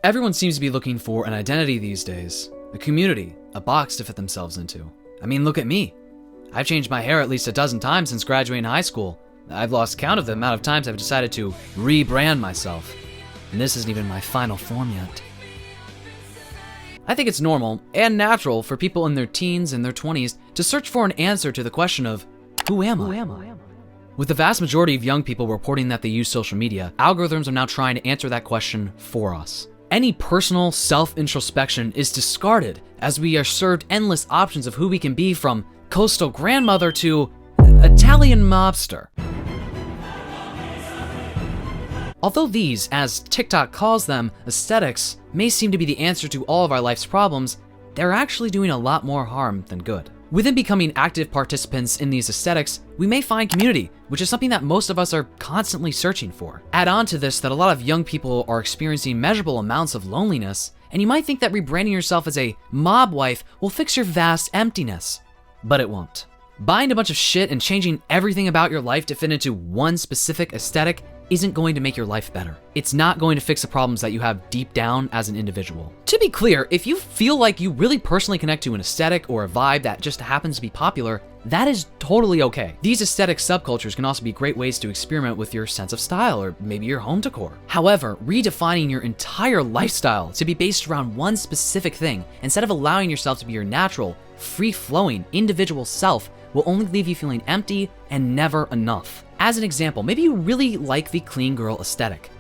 Everyone seems to be looking for an identity these days, a community, a box to fit themselves into. I mean, look at me. I've changed my hair at least a dozen times since graduating high school. I've lost count of the amount of times I've decided to rebrand myself. And this isn't even my final form yet. I think it's normal and natural for people in their teens and their 20s to search for an answer to the question of, who am I? With the vast majority of young people reporting that they use social media, algorithms are now trying to answer that question for us. Any personal self-introspection is discarded as we are served endless options of who we can be, from coastal grandmother to Italian mobster. Although these, as TikTok calls them, aesthetics, may seem to be the answer to all of our life's problems, they're actually doing a lot more harm than good. Within becoming active participants in these aesthetics, we may find community, which is something that most of us are constantly searching for. Add on to this that a lot of young people are experiencing measurable amounts of loneliness, and you might think that rebranding yourself as a mob wife will fix your vast emptiness. But it won't. Buying a bunch of shit and changing everything about your life to fit into one specific aesthetic isn't going to make your life better. It's not going to fix the problems that you have deep down as an individual. To be clear, if you feel like you really personally connect to an aesthetic or a vibe that just happens to be popular, that is totally okay. These aesthetic subcultures can also be great ways to experiment with your sense of style or maybe your home decor. However, redefining your entire lifestyle to be based around one specific thing, instead of allowing yourself to be your natural, free-flowing, individual self, will only leave you feeling empty and never enough. As an example, maybe you really like the clean girl aesthetic.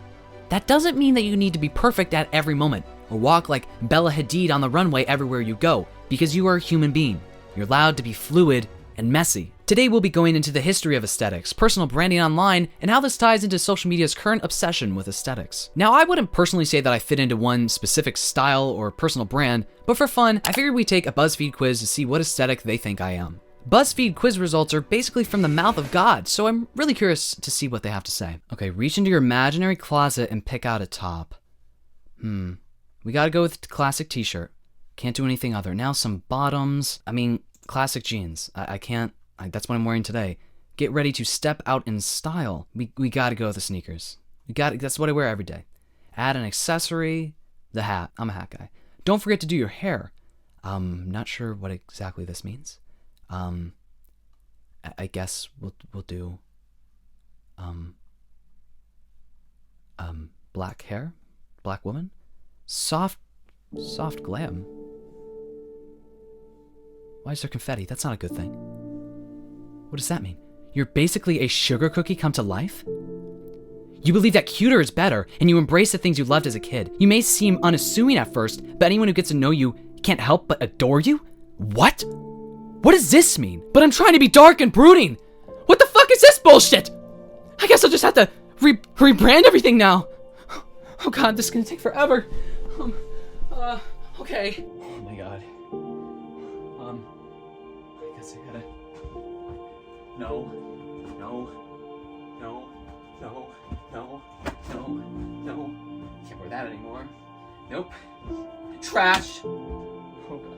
That doesn't mean that you need to be perfect at every moment or walk like Bella Hadid on the runway everywhere you go, because you are a human being. You're allowed to be fluid and messy. Today we'll be going into the history of aesthetics, personal branding online, and how this ties into social media's current obsession with aesthetics. Now, I wouldn't personally say that I fit into one specific style or personal brand, but for fun, I figured we'd take a BuzzFeed quiz to see what aesthetic they think I am. BuzzFeed quiz results are basically from the mouth of God, so I'm really curious to see what they have to say. Okay, reach into your imaginary closet and pick out a top. We gotta go with classic t-shirt. Can't do anything other. Now some bottoms. Classic jeans. I can't, that's what I'm wearing today. Get ready to step out in style. We gotta go with the sneakers. That's what I wear every day. Add an accessory. The hat. I'm a hat guy. Don't forget to do your hair. Not sure what exactly this means. I guess we'll do black hair, black woman, soft glam. Why is there confetti? That's not a good thing. What does that mean? You're basically a sugar cookie come to life? You believe that cuter is better, and you embrace the things you loved as a kid. You may seem unassuming at first, but anyone who gets to know you can't help but adore you? What? What does this mean? But I'm trying to be dark and brooding. What the fuck is this bullshit? I guess I'll just have to rebrand everything now. Oh god, this is gonna take forever. Okay. Oh my god. I guess I gotta... No. Can't wear that anymore. Nope. Trash. Oh god.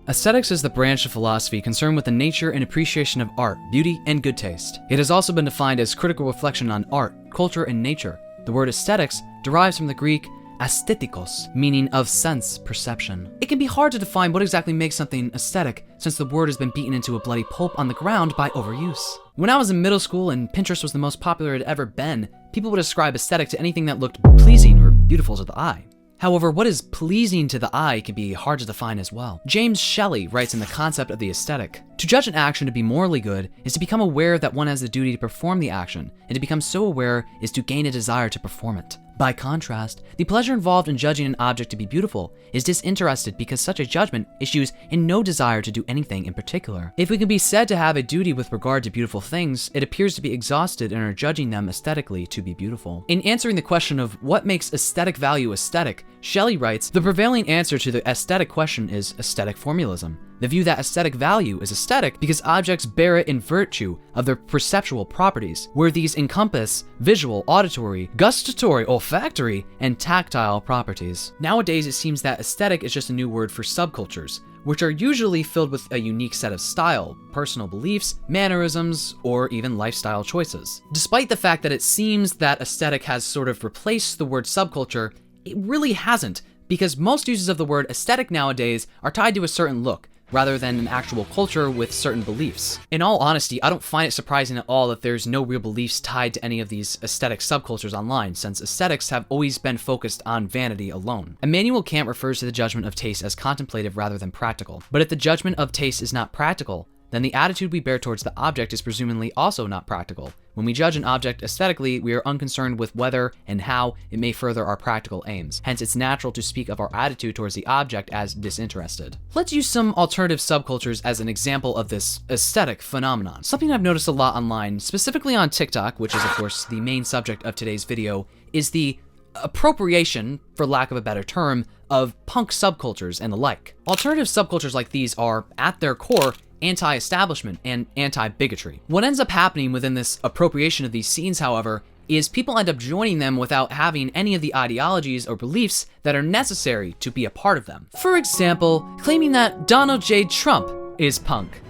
Aesthetics is the branch of philosophy concerned with the nature and appreciation of art, beauty, and good taste. It has also been defined as critical reflection on art, culture, and nature. The word aesthetics derives from the Greek aesthetikos, meaning of sense perception. It can be hard to define what exactly makes something aesthetic, since the word has been beaten into a bloody pulp on the ground by overuse. When I was in middle school and Pinterest was the most popular it had ever been, people would ascribe aesthetic to anything that looked pleasing or beautiful to the eye. However, what is pleasing to the eye can be hard to define as well. James Shelley writes in The Concept of the Aesthetic, "To judge an action to be morally good is to become aware that one has the duty to perform the action, and to become so aware is to gain a desire to perform it. By contrast, the pleasure involved in judging an object to be beautiful is disinterested because such a judgment issues in no desire to do anything in particular. If we can be said to have a duty with regard to beautiful things, it appears to be exhausted in our judging them aesthetically to be beautiful." In answering the question of what makes aesthetic value aesthetic, Shelley writes, "The prevailing answer to the aesthetic question is aesthetic formalism. The view that aesthetic value is aesthetic because objects bear it in virtue of their perceptual properties, where these encompass visual, auditory, gustatory, olfactory, and tactile properties." Nowadays, it seems that aesthetic is just a new word for subcultures, which are usually filled with a unique set of style, personal beliefs, mannerisms, or even lifestyle choices. Despite the fact that it seems that aesthetic has sort of replaced the word subculture, it really hasn't, because most uses of the word aesthetic nowadays are tied to a certain look, rather than an actual culture with certain beliefs. In all honesty, I don't find it surprising at all that there's no real beliefs tied to any of these aesthetic subcultures online, since aesthetics have always been focused on vanity alone. Immanuel Kant refers to the judgment of taste as contemplative rather than practical. But if the judgment of taste is not practical, then the attitude we bear towards the object is presumably also not practical. When we judge an object aesthetically, we are unconcerned with whether and how it may further our practical aims. Hence, it's natural to speak of our attitude towards the object as disinterested. Let's use some alternative subcultures as an example of this aesthetic phenomenon. Something I've noticed a lot online, specifically on TikTok, which is of course the main subject of today's video, is the appropriation, for lack of a better term, of punk subcultures and the like. Alternative subcultures like these are, at their core, anti-establishment and anti-bigotry. What ends up happening within this appropriation of these scenes, however, is people end up joining them without having any of the ideologies or beliefs that are necessary to be a part of them. For example, claiming that Donald J. Trump is punk.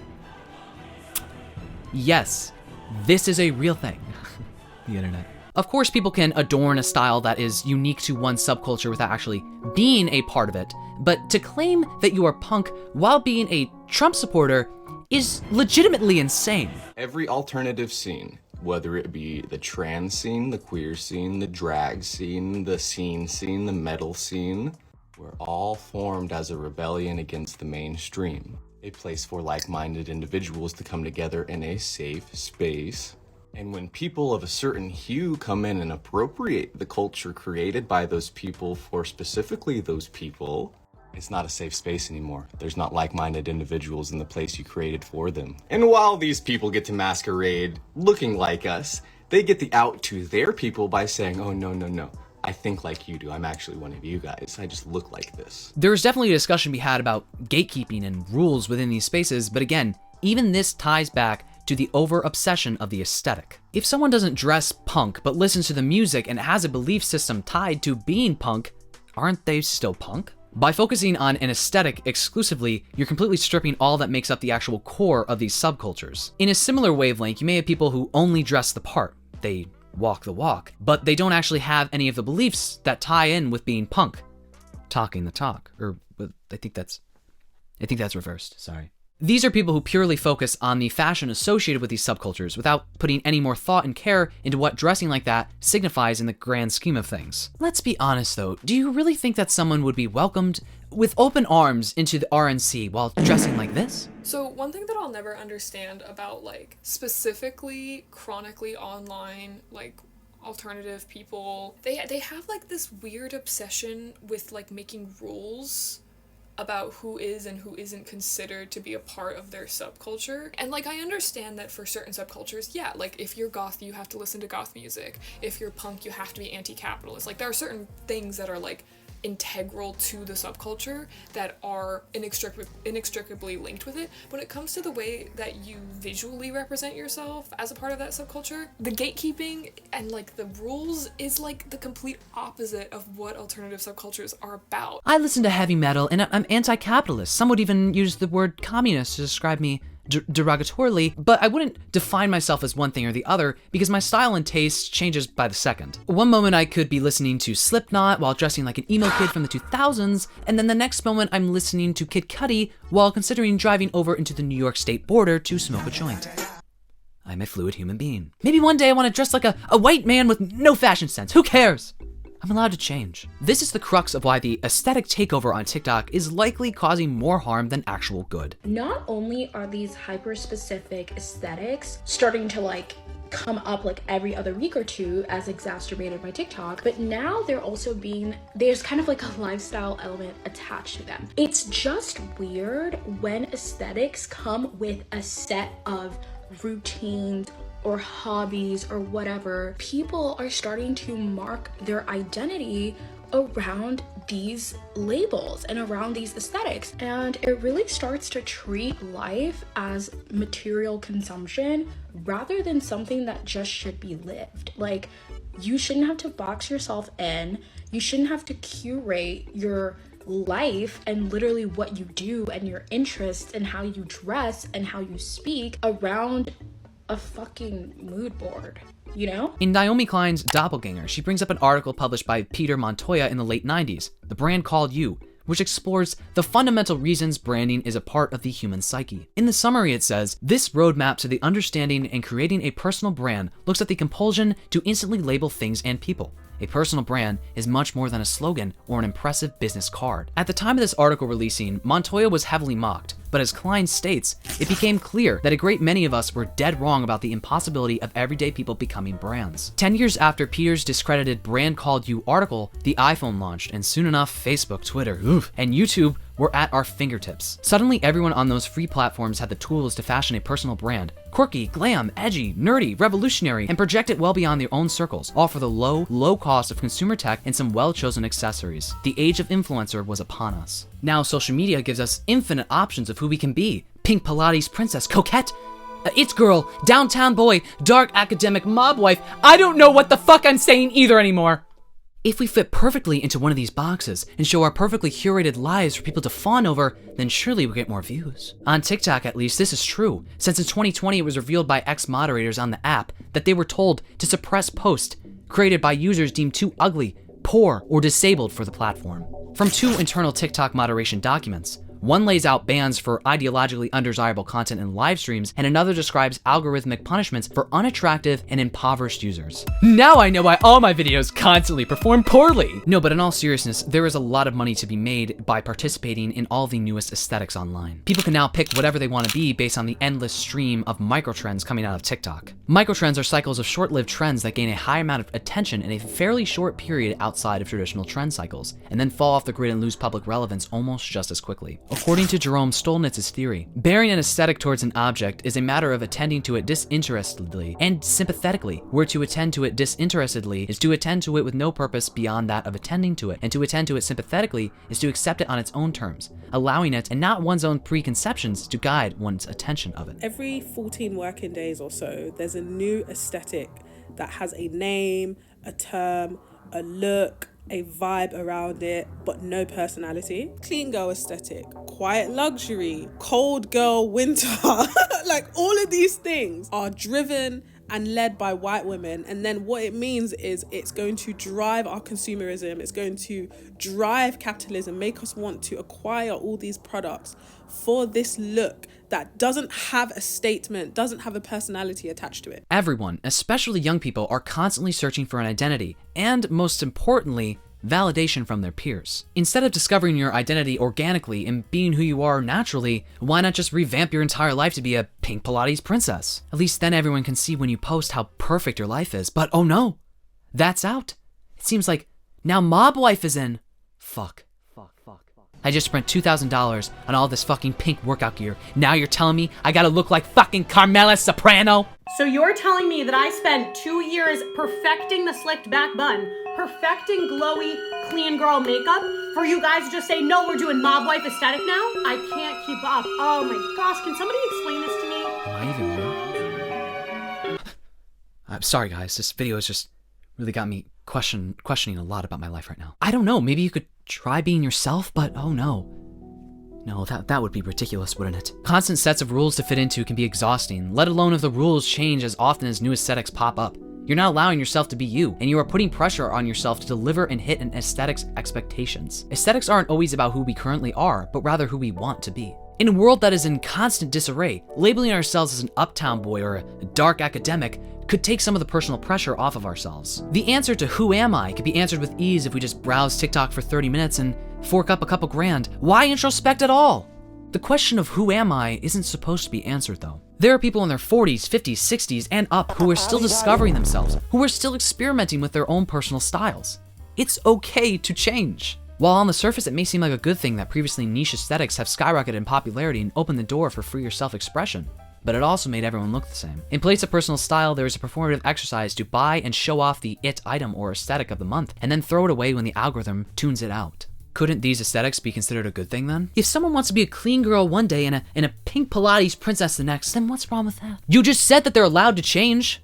Yes, this is a real thing. The internet. Of course, people can adorn a style that is unique to one subculture without actually being a part of it, but to claim that you are punk while being a Trump supporter is legitimately insane. Every alternative scene, whether it be the trans scene, the queer scene, the drag scene, the metal scene, were all formed as a rebellion against the mainstream. A place for like-minded individuals to come together in a safe space. And when people of a certain hue come in and appropriate the culture created by those people for specifically those people, it's not a safe space anymore. There's not like-minded individuals in the place you created for them. And while these people get to masquerade looking like us, they get the out to their people by saying, "Oh, no. I think like you do. I'm actually one of you guys. I just look like this." There's definitely a discussion to be had about gatekeeping and rules within these spaces, but again, even this ties back to the over-obsession of the aesthetic. If someone doesn't dress punk but listens to the music and has a belief system tied to being punk, aren't they still punk? By focusing on an aesthetic exclusively, you're completely stripping all that makes up the actual core of these subcultures. In a similar wavelength, you may have people who only dress the part. They walk the walk, but they don't actually have any of the beliefs that tie in with being punk. Talking the talk, or I think that's reversed, sorry. These are people who purely focus on the fashion associated with these subcultures without putting any more thought and care into what dressing like that signifies in the grand scheme of things. Let's be honest though, do you really think that someone would be welcomed with open arms into the RNC while dressing like this? So one thing that I'll never understand about specifically chronically online alternative people, they have this weird obsession with making rules about who is and who isn't considered to be a part of their subculture. And I understand that for certain subcultures, yeah, if you're goth, you have to listen to goth music. If you're punk, you have to be anti-capitalist. There are certain things that are integral to the subculture that are inextricably linked with it. When it comes to the way that you visually represent yourself as a part of that subculture, the gatekeeping and the rules is the complete opposite of what alternative subcultures are about. I listen to heavy metal and I'm anti-capitalist. Some would even use the word communist to describe me derogatorily, but I wouldn't define myself as one thing or the other because my style and taste changes by the second. One moment I could be listening to Slipknot while dressing like an emo kid from the 2000s, and then the next moment I'm listening to Kid Cudi while considering driving over into the New York state border to smoke a joint. I'm a fluid human being. Maybe one day I want to dress like a white man with no fashion sense. Who cares? I'm allowed to change. This is the crux of why the aesthetic takeover on TikTok is likely causing more harm than actual good. Not only are these hyper-specific aesthetics starting to like come up like every other week or two as exacerbated by TikTok, but now there's kind of like a lifestyle element attached to them. It's just weird when aesthetics come with a set of routines or hobbies or whatever. People are starting to mark their identity around these labels and around these aesthetics, and it really starts to treat life as material consumption rather than something that just should be lived. Like, you shouldn't have to box yourself in, you shouldn't have to curate your life and literally what you do and your interests and how you dress and how you speak around a fucking mood board, you know? In Naomi Klein's Doppelganger, she brings up an article published by Peter Montoya in the late 90s, The Brand Called You, which explores the fundamental reasons branding is a part of the human psyche. In the summary it says, this roadmap to the understanding and creating a personal brand looks at the compulsion to instantly label things and people. A personal brand is much more than a slogan or an impressive business card. At the time of this article releasing, Montoya was heavily mocked, but as Klein states, it became clear that a great many of us were dead wrong about the impossibility of everyday people becoming brands. 10 years after Peter's discredited Brand Called You article, the iPhone launched, and soon enough, Facebook, Twitter, and YouTube were at our fingertips. Suddenly, everyone on those free platforms had the tools to fashion a personal brand. Quirky, glam, edgy, nerdy, revolutionary, and project it well beyond their own circles, all for the low cost of consumer tech and some well-chosen accessories. The age of influencer was upon us. Now, social media gives us infinite options of who we can be. Pink Pilates princess, coquette, it's girl, downtown boy, dark academic mob wife. I don't know what the fuck I'm saying either anymore. If we fit perfectly into one of these boxes and show our perfectly curated lives for people to fawn over, then surely we'll get more views. On TikTok, at least, this is true, since in 2020 it was revealed by ex-moderators on the app that they were told to suppress posts created by users deemed too ugly, poor, or disabled for the platform. From two internal TikTok moderation documents, one lays out bans for ideologically undesirable content in live streams, and another describes algorithmic punishments for unattractive and impoverished users. Now I know why all my videos constantly perform poorly! No, but in all seriousness, there is a lot of money to be made by participating in all the newest aesthetics online. People can now pick whatever they want to be based on the endless stream of microtrends coming out of TikTok. Microtrends are cycles of short-lived trends that gain a high amount of attention in a fairly short period outside of traditional trend cycles, and then fall off the grid and lose public relevance almost just as quickly. According to Jerome Stolnitz's theory, bearing an aesthetic towards an object is a matter of attending to it disinterestedly and sympathetically, where to attend to it disinterestedly is to attend to it with no purpose beyond that of attending to it, and to attend to it sympathetically is to accept it on its own terms, allowing it and not one's own preconceptions to guide one's attention of it. Every 14 working days or so, there's a new aesthetic that has a name, a term, a look, a vibe around it, but no personality. Clean girl aesthetic, quiet luxury, cold girl winter. Like, all of these things are driven and led by white women, and then what it means is it's going to drive our consumerism, it's going to drive capitalism, make us want to acquire all these products for this look that doesn't have a statement, doesn't have a personality attached to it. Everyone, especially young people, are constantly searching for an identity, and most importantly, validation from their peers. Instead of discovering your identity organically and being who you are naturally, why not just revamp your entire life to be a pink Pilates princess? At least then everyone can see when you post how perfect your life is. But oh no, that's out. It seems like now mob wife is in. Fuck. I just spent $2,000 on all this fucking pink workout gear. Now you're telling me I gotta look like fucking Carmela Soprano? So you're telling me that I spent 2 years perfecting the slicked back bun, perfecting glowy, clean girl makeup, for you guys to just say, no, we're doing mob wife aesthetic now? I can't keep up. Oh my gosh, can somebody explain this to me? Am I even real? I'm sorry guys, this video has just really got me questioning a lot about my life right now. I don't know, maybe you could try being yourself, but oh no. No, that would be ridiculous, wouldn't it? Constant sets of rules to fit into can be exhausting, let alone if the rules change as often as new aesthetics pop up. You're not allowing yourself to be you, and you are putting pressure on yourself to deliver and hit an aesthetic's expectations. Aesthetics aren't always about who we currently are, but rather who we want to be. In a world that is in constant disarray, labeling ourselves as an uptown boy or a dark academic could take some of the personal pressure off of ourselves. The answer to who am I could be answered with ease if we just browse TikTok for 30 minutes and fork up a couple grand. Why introspect at all? The question of who am I isn't supposed to be answered though. There are people in their 40s, 50s, 60s, and up who are still discovering themselves, who are still experimenting with their own personal styles. It's okay to change. While on the surface it may seem like a good thing that previously niche aesthetics have skyrocketed in popularity and opened the door for freer self-expression, but it also made everyone look the same. In place of personal style, there is a performative exercise to buy and show off the it item or aesthetic of the month, and then throw it away when the algorithm tunes it out. Couldn't these aesthetics be considered a good thing then? If someone wants to be a clean girl one day and a pink Pilates princess the next, then what's wrong with that? You just said that they're allowed to change.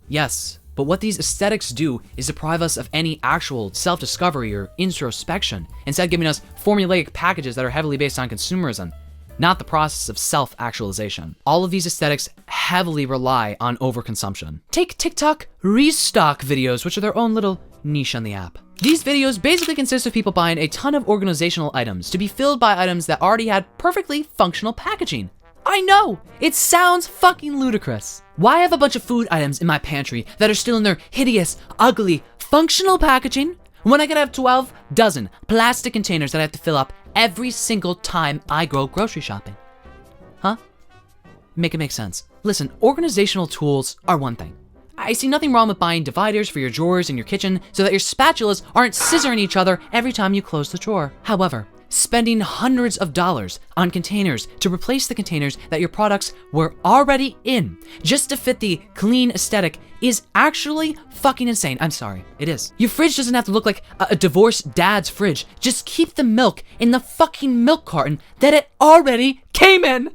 Yes, but what these aesthetics do is deprive us of any actual self-discovery or introspection, instead giving us formulaic packages that are heavily based on consumerism, not the process of self-actualization. All of these aesthetics heavily rely on overconsumption. Take TikTok restock videos, which are their own little niche on the app. These videos basically consist of people buying a ton of organizational items to be filled by items that already had perfectly functional packaging. I know, it sounds fucking ludicrous. Why have a bunch of food items in my pantry that are still in their hideous, ugly, functional packaging when I could have 12 dozen plastic containers that I have to fill up every single time I go grocery shopping? Huh? Make it make sense. Listen, organizational tools are one thing. I see nothing wrong with buying dividers for your drawers in your kitchen so that your spatulas aren't scissoring each other every time you close the drawer. However, spending hundreds of dollars on containers to replace the containers that your products were already in just to fit the clean aesthetic is actually fucking insane. I'm sorry, it is. Your fridge doesn't have to look like a divorced dad's fridge. Just keep the milk in the fucking milk carton that it already came in.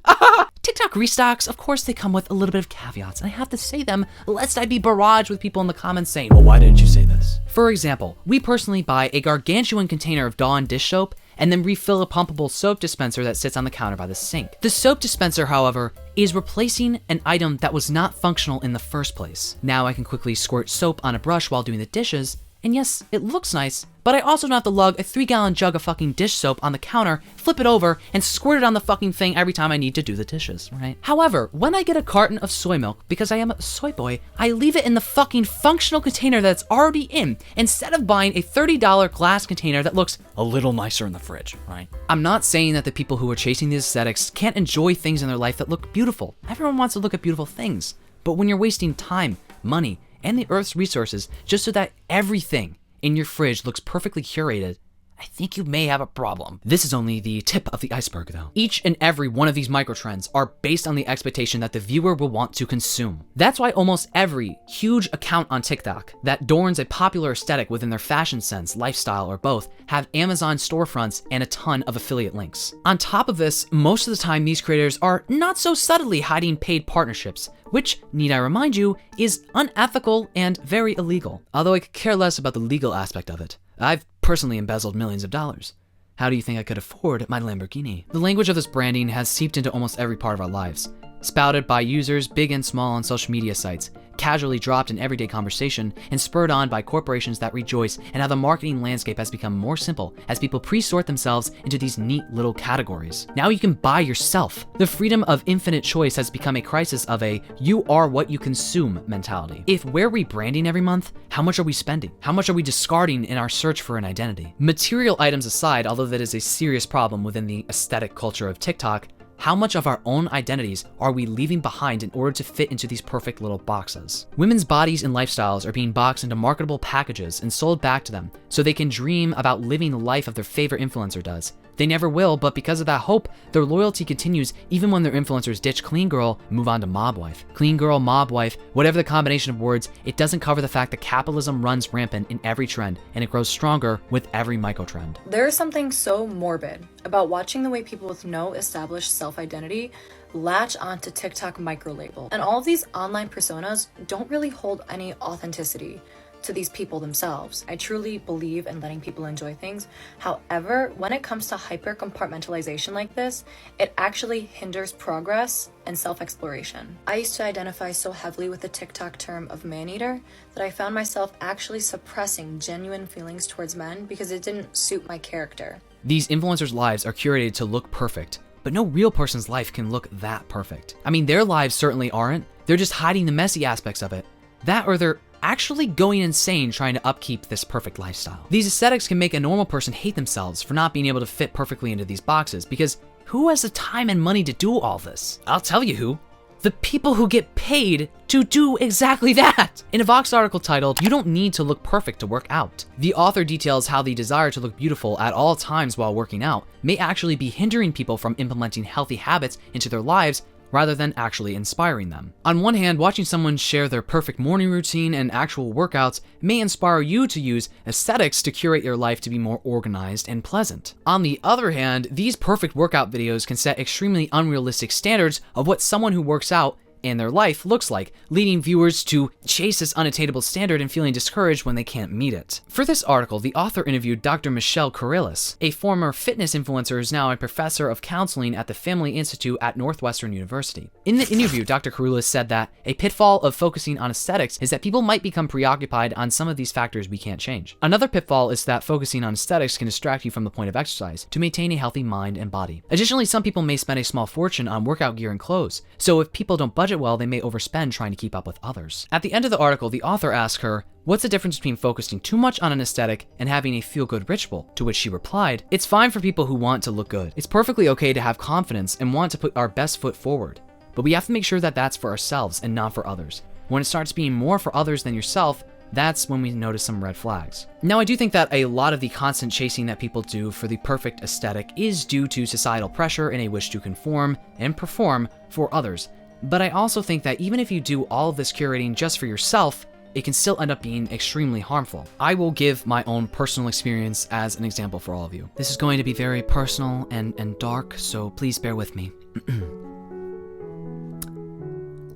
TikTok restocks, of course, they come with a little bit of caveats, and I have to say them lest I be barraged with people in the comments saying, well, why didn't you say this? For example, we personally buy a gargantuan container of Dawn dish soap and then refill a pumpable soap dispenser that sits on the counter by the sink. The soap dispenser, however, is replacing an item that was not functional in the first place. Now I can quickly squirt soap on a brush while doing the dishes, and yes, it looks nice, but I also don't have to lug a 3-gallon jug of fucking dish soap on the counter, flip it over, and squirt it on the fucking thing every time I need to do the dishes, right? However, when I get a carton of soy milk, because I am a soy boy, I leave it in the fucking functional container that's already in, instead of buying a $30 glass container that looks a little nicer in the fridge, right? I'm not saying that the people who are chasing these aesthetics can't enjoy things in their life that look beautiful. Everyone wants to look at beautiful things, but when you're wasting time, money, and the Earth's resources just so that everything in your fridge looks perfectly curated, I think you may have a problem. This is only the tip of the iceberg though. Each and every one of these microtrends are based on the expectation that the viewer will want to consume. That's why almost every huge account on TikTok that adorns a popular aesthetic within their fashion sense, lifestyle, or both have Amazon storefronts and a ton of affiliate links. On top of this, most of the time these creators are not so subtly hiding paid partnerships, which, need I remind you, is unethical and very illegal. Although I could care less about the legal aspect of it. I've personally embezzled millions of dollars. How do you think I could afford my Lamborghini? The language of this branding has seeped into almost every part of our lives. Spouted by users big and small on social media sites, casually dropped in everyday conversation, and spurred on by corporations that rejoice in how the marketing landscape has become more simple as people pre-sort themselves into these neat little categories. Now you can buy yourself. The freedom of infinite choice has become a crisis of a you are what you consume mentality. If we're rebranding every month, how much are we spending? How much are we discarding in our search for an identity? Material items aside, although that is a serious problem within the aesthetic culture of TikTok, how much of our own identities are we leaving behind in order to fit into these perfect little boxes? Women's bodies and lifestyles are being boxed into marketable packages and sold back to them so they can dream about living the life of their favorite influencer does. They never will, but because of that hope, their loyalty continues even when their influencers ditch clean girl and move on to mob wife. Clean girl, mob wife, whatever the combination of words, it doesn't cover the fact that capitalism runs rampant in every trend and it grows stronger with every microtrend. There is something so morbid about watching the way people with no established self-identity latch onto TikTok microlabel. And all of these online personas don't really hold any authenticity to these people themselves. I truly believe in letting people enjoy things. However, when it comes to hyper compartmentalization like this, it actually hinders progress and self-exploration. I used to identify so heavily with the TikTok term of man-eater that I found myself actually suppressing genuine feelings towards men because it didn't suit my character. These influencers' lives are curated to look perfect, but no real person's life can look that perfect. I mean, their lives certainly aren't. They're just hiding the messy aspects of it. That or they're actually going insane trying to upkeep this perfect lifestyle. These aesthetics can make a normal person hate themselves for not being able to fit perfectly into these boxes, because who has the time and money to do all this? I'll tell you who. The people who get paid to do exactly that. In a Vox article titled, "You Don't Need to Look Perfect to Work Out," the author details how the desire to look beautiful at all times while working out may actually be hindering people from implementing healthy habits into their lives rather than actually inspiring them. On one hand, watching someone share their perfect morning routine and actual workouts may inspire you to use aesthetics to curate your life to be more organized and pleasant. On the other hand, these perfect workout videos can set extremely unrealistic standards of what someone who works out and their life looks like, leading viewers to chase this unattainable standard and feeling discouraged when they can't meet it. For this article, the author interviewed Dr. Michelle Corrales, a former fitness influencer who's now a professor of counseling at the Family Institute at Northwestern University. In the interview, Dr. Corrales said that a pitfall of focusing on aesthetics is that people might become preoccupied on some of these factors we can't change. Another pitfall is that focusing on aesthetics can distract you from the point of exercise to maintain a healthy mind and body. Additionally, some people may spend a small fortune on workout gear and clothes, so if people don't budget well, they may overspend trying to keep up with others. At the end of the article, the author asked her, "What's the difference between focusing too much on an aesthetic and having a feel-good ritual?" To which she replied, "It's fine for people who want to look good. It's perfectly okay to have confidence and want to put our best foot forward. But we have to make sure that that's for ourselves and not for others. When it starts being more for others than yourself, that's when we notice some red flags." Now, I do think that a lot of the constant chasing that people do for the perfect aesthetic is due to societal pressure and a wish to conform and perform for others. But I also think that even if you do all of this curating just for yourself, it can still end up being extremely harmful. I will give my own personal experience as an example for all of you. This is going to be very personal and dark, so please bear with me.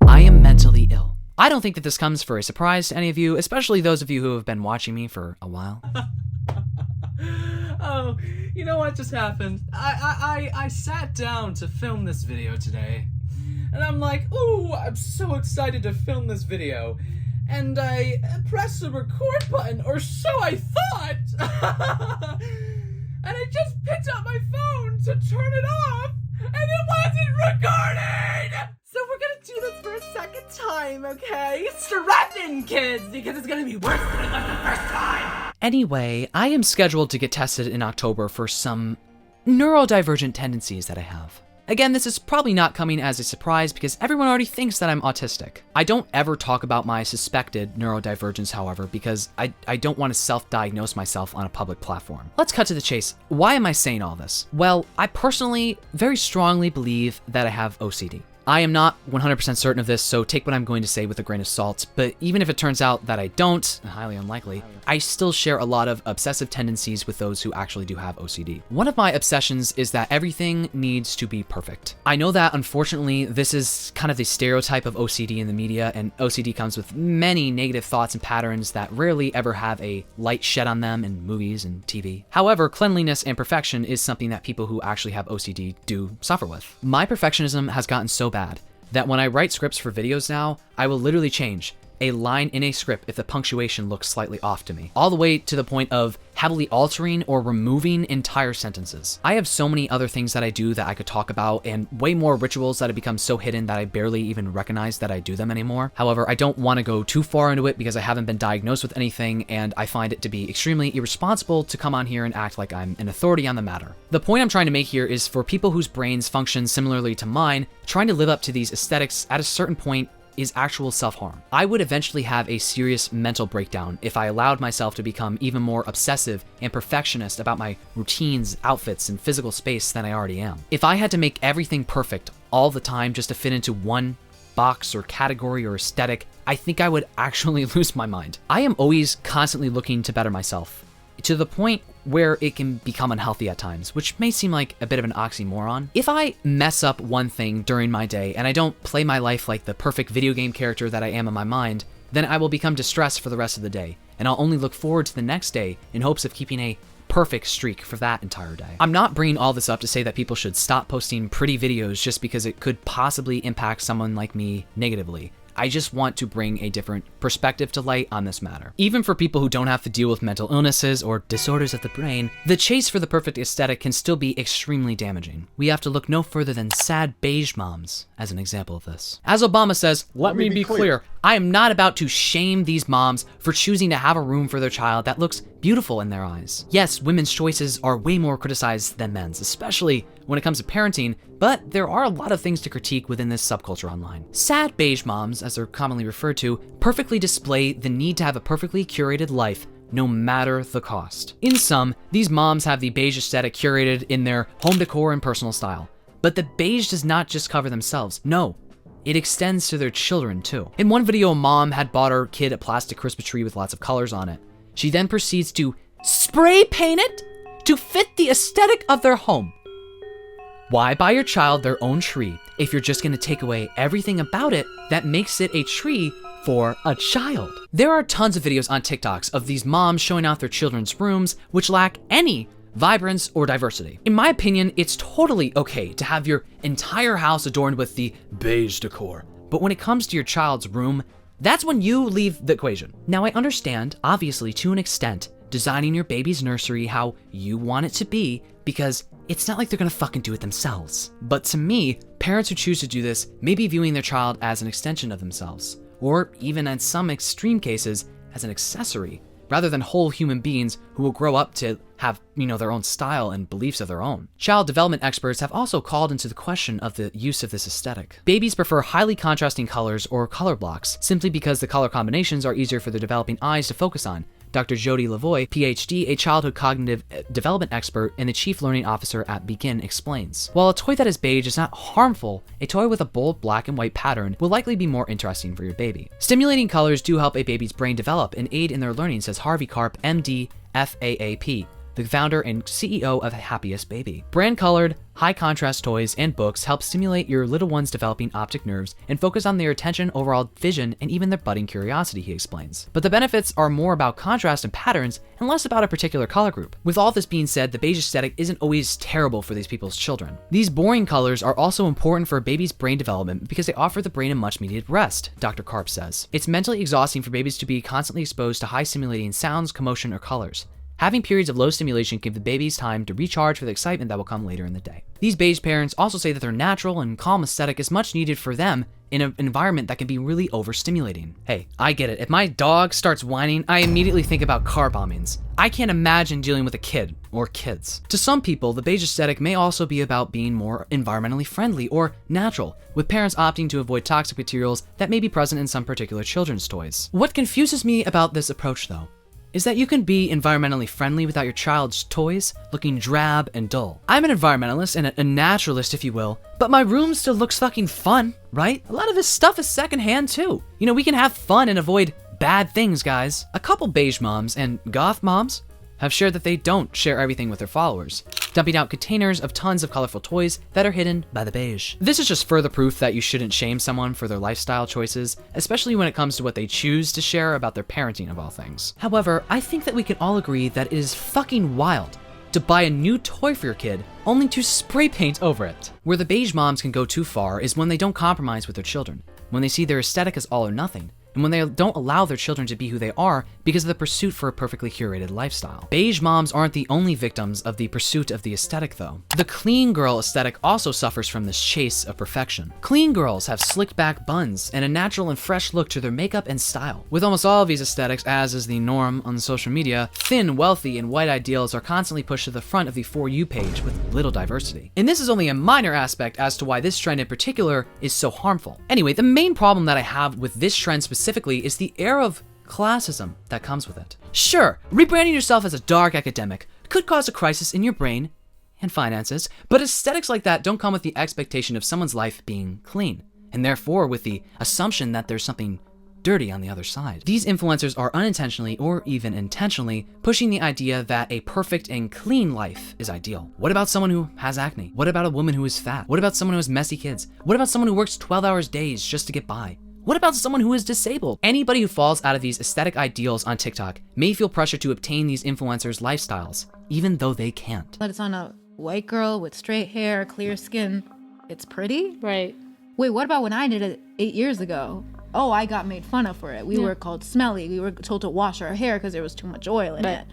I am mentally ill. I don't think that this comes for a surprise to any of you, especially those of you who have been watching me for a while. Oh, you know what just happened? I sat down to film this video today, and I'm like, ooh, I'm so excited to film this video. And I pressed the record button, or so I thought! And I just picked up my phone to turn it off, and it wasn't recording! So we're gonna do this for a second time, okay? Strap in, kids, because it's gonna be worse than it was the first time! Anyway, I am scheduled to get tested in October for some neurodivergent tendencies that I have. Again, this is probably not coming as a surprise because everyone already thinks that I'm autistic. I don't ever talk about my suspected neurodivergence, however, because I don't want to self-diagnose myself on a public platform. Let's cut to the chase. Why am I saying all this? Well, I personally very strongly believe that I have OCD. I am not 100% certain of this, so take what I'm going to say with a grain of salt, but even if it turns out that I don't, highly unlikely, I still share a lot of obsessive tendencies with those who actually do have OCD. One of my obsessions is that everything needs to be perfect. I know that unfortunately this is kind of the stereotype of OCD in the media, and OCD comes with many negative thoughts and patterns that rarely ever have a light shed on them in movies and TV. However, cleanliness and perfection is something that people who actually have OCD do suffer with. My perfectionism has gotten so bad that when I write scripts for videos now, I will literally change a line in a script if the punctuation looks slightly off to me, all the way to the point of heavily altering or removing entire sentences. I have so many other things that I do that I could talk about, and way more rituals that have become so hidden that I barely even recognize that I do them anymore. However, I don't want to go too far into it because I haven't been diagnosed with anything, and I find it to be extremely irresponsible to come on here and act like I'm an authority on the matter. The point I'm trying to make here is for people whose brains function similarly to mine, trying to live up to these aesthetics at a certain point is actual self-harm. I would eventually have a serious mental breakdown if I allowed myself to become even more obsessive and perfectionist about my routines, outfits, and physical space than I already am. If I had to make everything perfect all the time just to fit into one box or category or aesthetic, I think I would actually lose my mind. I am always constantly looking to better myself, to the point where it can become unhealthy at times, which may seem like a bit of an oxymoron. If I mess up one thing during my day and I don't play my life like the perfect video game character that I am in my mind, then I will become distressed for the rest of the day, and I'll only look forward to the next day in hopes of keeping a perfect streak for that entire day. I'm not bringing all this up to say that people should stop posting pretty videos just because it could possibly impact someone like me negatively. I just want to bring a different perspective to light on this matter. Even for people who don't have to deal with mental illnesses or disorders of the brain, the chase for the perfect aesthetic can still be extremely damaging. We have to look no further than sad beige moms as an example of this. As Obama says, let me be clear, I am not about to shame these moms for choosing to have a room for their child that looks beautiful in their eyes. Yes, women's choices are way more criticized than men's, especially when it comes to parenting, but there are a lot of things to critique within this subculture online. Sad beige moms, as they're commonly referred to, perfectly display the need to have a perfectly curated life, no matter the cost. In sum, these moms have the beige aesthetic curated in their home decor and personal style. But the beige does not just cover themselves, no. It extends to their children too. In one video, a mom had bought her kid a plastic Christmas tree with lots of colors on it. She then proceeds to spray paint it to fit the aesthetic of their home. Why buy your child their own tree if you're just gonna take away everything about it that makes it a tree for a child? There are tons of videos on TikToks of these moms showing off their children's rooms which lack any vibrance or diversity. In my opinion, it's totally okay to have your entire house adorned with the beige decor. But when it comes to your child's room, that's when you leave the equation. Now I understand, obviously to an extent, designing your baby's nursery how you want it to be because it's not like they're gonna fucking do it themselves. But to me, parents who choose to do this may be viewing their child as an extension of themselves, or even in some extreme cases, as an accessory, rather than whole human beings who will grow up to have, their own style and beliefs of their own. Child development experts have also called into the question of the use of this aesthetic. Babies prefer highly contrasting colors or color blocks simply because the color combinations are easier for their developing eyes to focus on. Dr. Jody Lavoie, PhD, a childhood cognitive development expert and the chief learning officer at Begin, explains. While a toy that is beige is not harmful, a toy with a bold black and white pattern will likely be more interesting for your baby. Stimulating colors do help a baby's brain develop and aid in their learning, says Harvey Karp, MD, FAAP, the founder and CEO of Happiest Baby. Brand-colored, high-contrast toys and books help stimulate your little one's developing optic nerves and focus on their attention, overall vision, and even their budding curiosity, he explains. But the benefits are more about contrast and patterns and less about a particular color group. With all this being said, the beige aesthetic isn't always terrible for these people's children. These boring colors are also important for a baby's brain development because they offer the brain a much-needed rest, Dr. Karp says. It's mentally exhausting for babies to be constantly exposed to high stimulating sounds, commotion, or colors. Having periods of low stimulation give the babies time to recharge for the excitement that will come later in the day. These beige parents also say that their natural and calm aesthetic is much needed for them in an environment that can be really overstimulating. Hey, I get it. If my dog starts whining, I immediately think about car bombings. I can't imagine dealing with a kid or kids. To some people, the beige aesthetic may also be about being more environmentally friendly or natural, with parents opting to avoid toxic materials that may be present in some particular children's toys. What confuses me about this approach, though, is that you can be environmentally friendly without your child's toys looking drab and dull. I'm an environmentalist and a naturalist, if you will, but my room still looks fucking fun, right? A lot of this stuff is secondhand too. We can have fun and avoid bad things, guys. A couple beige moms and goth moms have shared that they don't share everything with their followers, dumping out containers of tons of colorful toys that are hidden by the beige. This is just further proof that you shouldn't shame someone for their lifestyle choices, especially when it comes to what they choose to share about their parenting of all things. However, I think that we can all agree that it is fucking wild to buy a new toy for your kid only to spray paint over it. Where the beige moms can go too far is when they don't compromise with their children, when they see their aesthetic as all or nothing, and when they don't allow their children to be who they are because of the pursuit for a perfectly curated lifestyle. Beige moms aren't the only victims of the pursuit of the aesthetic, though. The clean girl aesthetic also suffers from this chase of perfection. Clean girls have slicked back buns and a natural and fresh look to their makeup and style. With almost all of these aesthetics, as is the norm on social media, thin, wealthy, and white ideals are constantly pushed to the front of the For You page with little diversity. And this is only a minor aspect as to why this trend in particular is so harmful. Anyway, the main problem that I have with this trend specifically is the air of classism that comes with it. Sure, rebranding yourself as a dark academic could cause a crisis in your brain and finances, but aesthetics like that don't come with the expectation of someone's life being clean, and therefore with the assumption that there's something dirty on the other side. These influencers are unintentionally or even intentionally pushing the idea that a perfect and clean life is ideal. What about someone who has acne? What about a woman who is fat? What about someone who has messy kids? What about someone who works 12-hour days just to get by? What about someone who is disabled? Anybody who falls out of these aesthetic ideals on TikTok may feel pressure to obtain these influencers' lifestyles, even though they can't. But it's on a white girl with straight hair, clear skin. It's pretty? Right. Wait, what about when I did it 8 years ago? Oh, I got made fun of for it. We were called smelly. We were told to wash our hair because there was too much oil in it.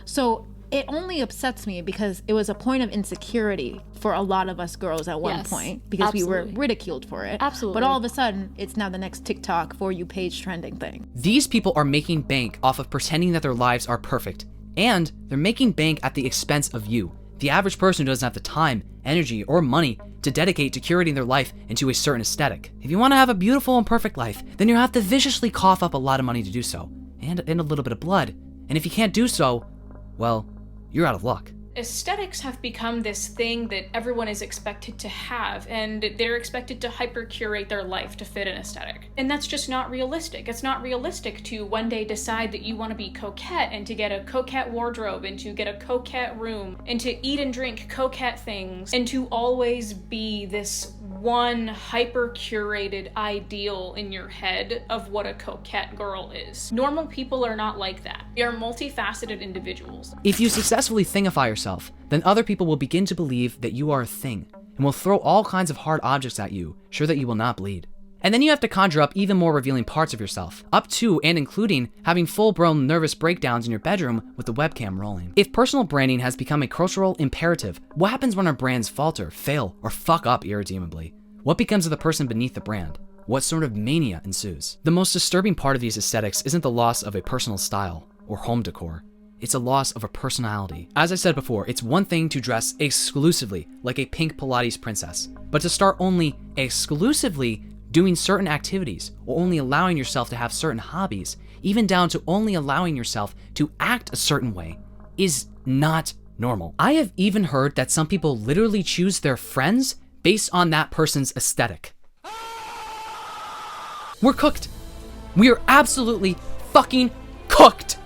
So it only upsets me because it was a point of insecurity for a lot of us girls at one point because we were ridiculed for it. Absolutely. But all of a sudden, it's now the next TikTok For You page trending thing. These people are making bank off of pretending that their lives are perfect, and they're making bank at the expense of you, the average person who doesn't have the time, energy, or money to dedicate to curating their life into a certain aesthetic. If you want to have a beautiful and perfect life, then you have to viciously cough up a lot of money to do so, and a little bit of blood. And if you can't do so, well, you're out of luck. Aesthetics have become this thing that everyone is expected to have, and they're expected to hyper-curate their life to fit an aesthetic. And that's just not realistic. It's not realistic to one day decide that you want to be coquette and to get a coquette wardrobe and to get a coquette room and to eat and drink coquette things and to always be this one hyper-curated ideal in your head of what a coquette girl is. Normal people are not like that. They are multifaceted individuals. If you successfully thingify yourself, then other people will begin to believe that you are a thing and will throw all kinds of hard objects at you, sure that you will not bleed. And then you have to conjure up even more revealing parts of yourself, up to and including having full-blown nervous breakdowns in your bedroom with the webcam rolling. If personal branding has become a cultural imperative, what happens when our brands falter, fail, or fuck up irredeemably? What becomes of the person beneath the brand? What sort of mania ensues? The most disturbing part of these aesthetics isn't the loss of a personal style or home decor. It's a loss of a personality. As I said before, it's one thing to dress exclusively like a pink Pilates princess, but to start only exclusively doing certain activities or only allowing yourself to have certain hobbies, even down to only allowing yourself to act a certain way, is not normal. I have even heard that some people literally choose their friends based on that person's aesthetic. We're cooked. We are absolutely fucking cooked.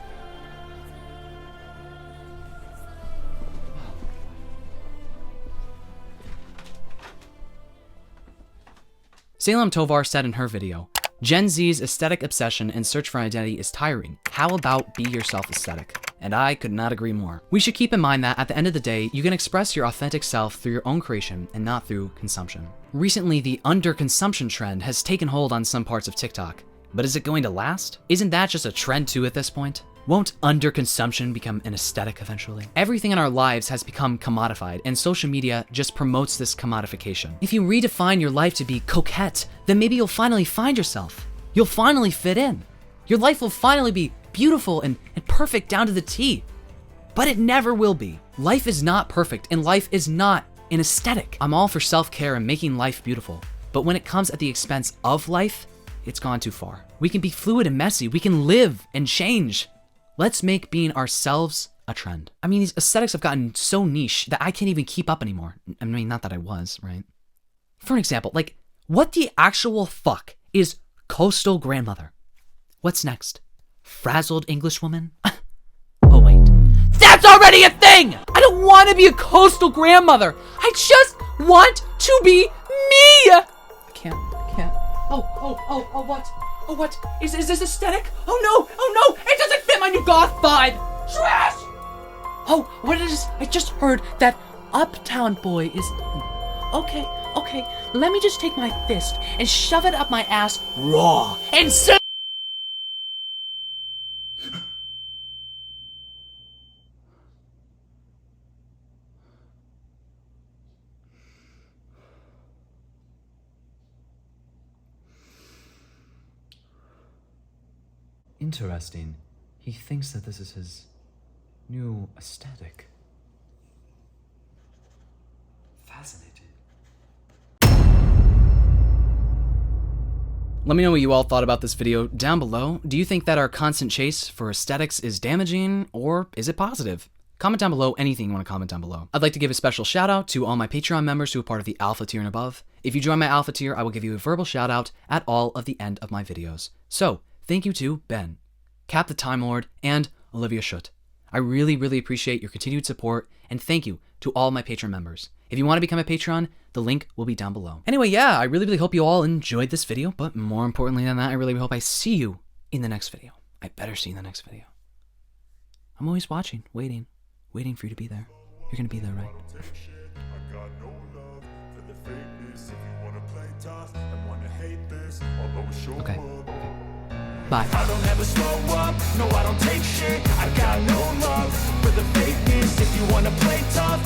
Salem Tovar said in her video, Gen Z's aesthetic obsession and search for identity is tiring. How about be yourself aesthetic? And I could not agree more. We should keep in mind that at the end of the day, you can express your authentic self through your own creation and not through consumption. Recently, the underconsumption trend has taken hold on some parts of TikTok, but is it going to last? Isn't that just a trend too at this point? Won't underconsumption become an aesthetic eventually? Everything in our lives has become commodified, and social media just promotes this commodification. If you redefine your life to be coquette, then maybe you'll finally find yourself. You'll finally fit in. Your life will finally be beautiful and perfect down to the T. But it never will be. Life is not perfect, and life is not an aesthetic. I'm all for self-care and making life beautiful, but when it comes at the expense of life, it's gone too far. We can be fluid and messy. We can live and change. Let's make being ourselves a trend. I mean, these aesthetics have gotten so niche that I can't even keep up anymore. I mean, not that I was, right? For an example, like, what the actual fuck is coastal grandmother? What's next? Frazzled English woman? Oh, wait. That's already a thing! I don't want to be a coastal grandmother. I just want to be me! I can't. Oh, what? Oh, what? Is this aesthetic? Oh no! It doesn't fit my new goth vibe! Trash! Oh, what is this? I just heard that Uptown Boy is... Okay, let me just take my fist and shove it up my ass raw and say... Interesting. He thinks that this is his new aesthetic. Fascinating. Let me know what you all thought about this video down below. Do you think that our constant chase for aesthetics is damaging, or is it positive? Comment down below anything you want to comment down below. I'd like to give a special shout out to all my Patreon members who are part of the Alpha tier and above. If you join my Alpha tier, I will give you a verbal shout out at all of the end of my videos. So, thank you to Ben, Cap the Time Lord, and Olivia Schutt. I really, really appreciate your continued support, and thank you to all my Patreon members. If you want to become a Patreon, the link will be down below. Anyway, yeah, I really, really hope you all enjoyed this video, but more importantly than that, I really hope I see you in the next video. I better see you in the next video. I'm always watching, waiting for you to be there. You're gonna be there, right? Okay. Bye. I don't ever slow up, no I don't take shit. I got no love for the fakeness. If you wanna play tough,